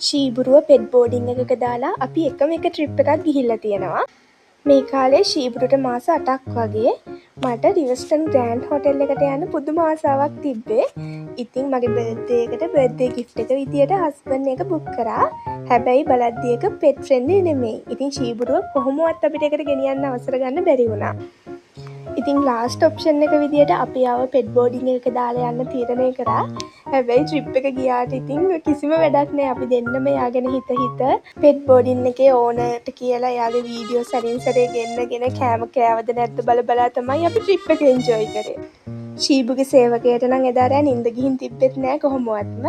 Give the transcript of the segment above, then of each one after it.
ශීබුරුව pet boarding එකක දාලා අපි එකම එක ට්‍රිප් එකක් ගිහිල්ලා තියෙනවා. මේ කාලේ ශීබුරුට මාස 8ක් වගේ මට රිවර්ස්ටන් ග්‍රෑන්ඩ් හෝටල් එකට යන්න පුදුම ආසාවක් තිබ්බේ. ඉතින් මගේ බර්ත්ඩේ එකට බර්ත්ඩේ ගිෆ්ට් එක විදියට හස්බන්ඩ් එක බුක් කරා. හැබැයි බලද්දි ඒක පෙට් ෆ්‍රෙන්ඩ්ලි නෙමෙයි. ඉතින් ශීබුරුව කොහොමවත් අපිට ඒකට ගෙනියන්න අවසර ගන්න බැරි වුණා. ඉතින් ලාස්ට් ඔප්ෂන් එක විදියට අපි ආව පෙට් බෝඩිං එක දාලා යන්න තීරණය කරා. හැබැයි ට්‍රිප් එක ගියාට ඉතින් කිසිම වැඩක් නෑ. අපි දෙන්නම යාගෙන හිත පෙට් බෝඩින් එකේ ඕනර්ට කියලා යාගේ වීඩියෝ සැරින් සැරේ ගෙන්නගෙන කෑම කෑවද නැද්ද බලා තමයි අපි ට්‍රිප් එක එන්ජොයි කරේ. ශීබුගේ සේවකයට නම් එදා රෑ නිින්ද ගිහින් තිබ්බෙත් නෑ කොහොමවත්ම.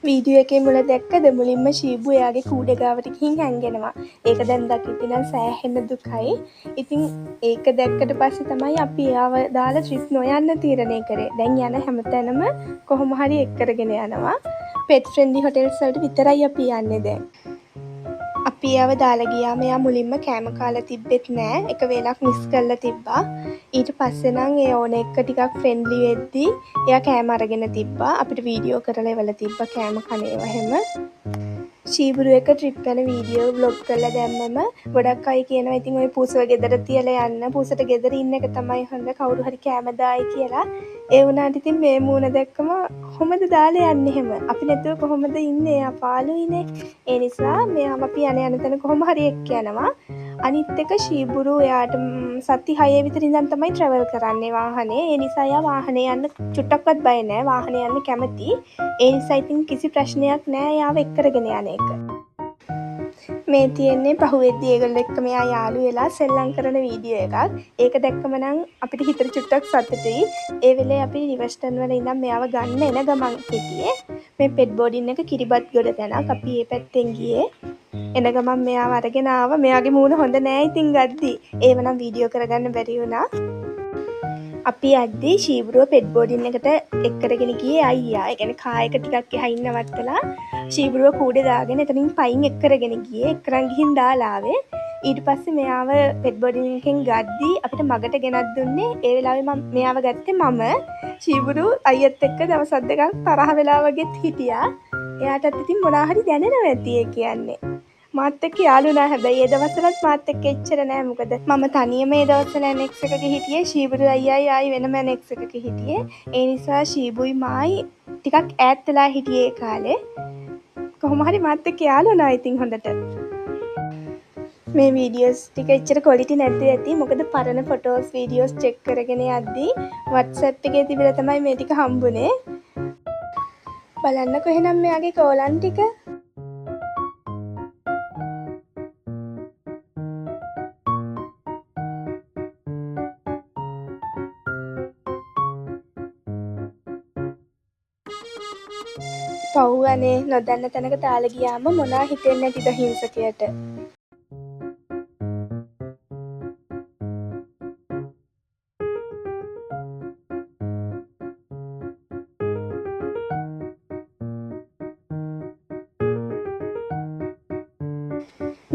වීඩියෝ එකේ මුල දැක්කද මුලින්ම ශීබු එයාගේ කූඩ ගාවට ගිහින් හැංගෙනවා. ඒක දැන් දකිද්දි නම් සෑහෙන්න දුකයි. ඉතින් ඒක දැක්කට පස්සේ තමයි අපි එයාව දාලා ට්‍රිප් නොයන්න තීරණය කරේ. දැන් යන හැමතැනම කොහොම හරි එක් කරගෙන යනවා. පෙට් ෆ්‍රෙන්ඩ්ලි හොටෙල්ස් වලට විතරයි අපි යන්නේ දැන්. අපි එයාව දාලා ගියාම එයා මුලින්ම කෑම කාලා තිබ්බෙත් නෑ. එක වේලක් මිස් කරලා තිබ්බා. ඊට පස්සේ නම් ඒ ඕන එක ටිකක් ෆ්‍රෙන්ඩ්ලි වෙද්දී එයා කෑම අරගෙන තිබ්බා. අපිට වීඩියෝ කරලා එවලා තිබ්බා කෑම කන ඒවා හැම. ශීබුරු එක ට්‍රිප් යන වීඩියෝ බ්ලොග් කරලා දැම්මම ගොඩක් අය කියනවා ඉතින් ඔය පූසව ගෙදර තියලා යන්න. පූසට ගෙදර ඉන්න එක තමයි හොඳ. කවුරු හරි කෑම දායි කියලා. ඒ වුණාට ඉතින් මේ මූණ දැක්කම කොහොමද දාලා යන්නේ එහෙම? අපි නැතුව කොහොමද ඉන්නේ? පාළුයිනේ. ඒ නිසා මෙයාම අපි යන තැන කොහොම හරි එක්ක යනවා. අනිත් එක ශීබුරු එයාට සති 6 විතර ඉඳන් තමයි ට්‍රැවල් කරන්නේ වාහනේ. ඒ නිසා එයා වාහනේ යන්න චුට්ටක්වත් බය නෑ. වාහනේ යන්න කැමති. ඒ නිසා ඉතින් කිසි ප්‍රශ්නයක් නෑ එයාව එක් කරගෙන යන එක. මේ තියෙන්නේ පහුවෙද්දී ඒගොල්ලෝ එක්ක මෙයා යාළු වෙලා සෙල්ලම් කරන වීඩියෝ එකක්. ඒක දැක්කම නම් අපිට හිතට චුට්ටක් සතුටුයි. ඒ වෙලේ අපි රිවර්ස්ටන් වල ඉඳන් මෙයාව ගන්න එන ගමන් හිටියේ. මේ පෙට් බෝඩින් එක කිරිබත් ගොඩ තැනක්. අපි මේ පැත්තෙන් ගියේ. එන ගමන් මෙයාව අරගෙන ආවා. මෙයාගේ මූණ හොඳ නෑ ඉතින් ගද්දි. ඒව නම් වීඩියෝ කරගන්න බැරි වුණා. අපි යද්දී ශීබුරුව පෙට් බෝඩින් එකට එක් කරගෙන ගියේ අයියා. ඒ කියන්නේ කායක ටිකක් එහා නවත්තලා ශීබුරුව කූඩේ දාගෙන එතනින් පයින් එක් කරගෙන ගියේ. එක් කරන් ගිහින් දාලා ආවේ. ඊට පස්සේ මෙයාව පෙට් බෝඩින් එකෙන් ගද්දී අපිට මගට ගෙනත් දුන්නේ. ඒ වෙලාවේ මෙයාව ගත්තේ මම. ශීබුරු අයියත් එක්ක දවස් දෙකක් තරහ වෙලා වගේත් හිටියා. එයාටත් ඉතින් මොනවා හරි දැනෙනවා ඇති ඒ කියන්නේ. මාත් එක්ක යාළු නෑ. හැබැයි ඒ දවස්වලත් මාත් එක්ක එච්චර නෑ. මොකද මම තනියම ඒ දවස්වල NX එකක හිටියේ. ශීබුරු අයියායි ආයි වෙනම NX එකක හිටියේ. ඒ නිසා ශීබුයි මායි ටිකක් ඈත් වෙලා හිටියේ ඒ කාලේ. කොහොම හරි මාත් එක්ක යාළු වුණා ඉතින් හොඳට. මේ වීඩියෝස් ටික එච්චර ක්වොලිටි නැද්ද ඇති. මොකද පරණ ෆොටෝස් වීඩියෝස් චෙක් කරගෙන යද්දී WhatsApp එකේ තිබිලා තමයි මේ ටික හම්බුනේ. බලන්නකො එහෙනම් මෙයාගේ කෝලන් ටික. පව්වනේ නොදන්න තැනක දාලා ගියාම මොනා හිතෙන්නේ නැතිද හිංසකයට.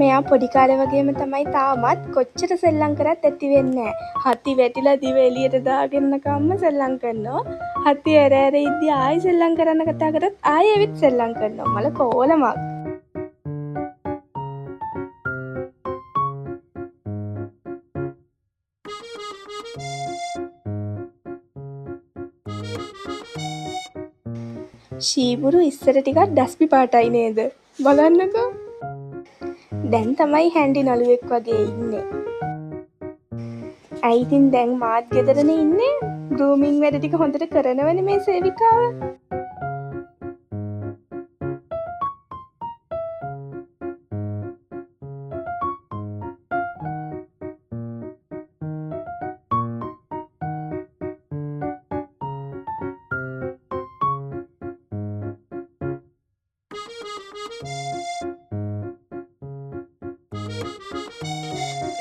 මෙයා පොඩි කාලේ වගේම තමයි තාමත් කොච්චර සෙල්ලම් කරත් ඇති වෙන්නේ නැහැ. හති වැටිලා දිව එළියට දාගෙන කම්ම සෙල්ලම් කරනවා. හති ඇර ඇර ඉද්දි ආයි සෙල්ලම් කරන්න කතා කරත් ආයි එවිත් සෙල්ලම් කරනවා. මල කෝලමක්. ශීබුරු ඉස්සර ටිකක් ඩස්පි පාටයි නේද? බලන්නකෝ. දැන් තමයි හැන්ඩි නළුවෙක් වගේ ඉන්නේ. ඇයි ඉතින් දැන් මාත් ගෙදරනේ ඉන්නේ. ගෲමින් වැඩ ටික හොඳට කරනවනේ මේ සේවිකාව.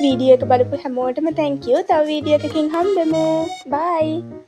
වීඩියෝ එක බලපු හැමෝටම thank you. තව වීඩියෝ එකකින් හම්බෙමු. bye.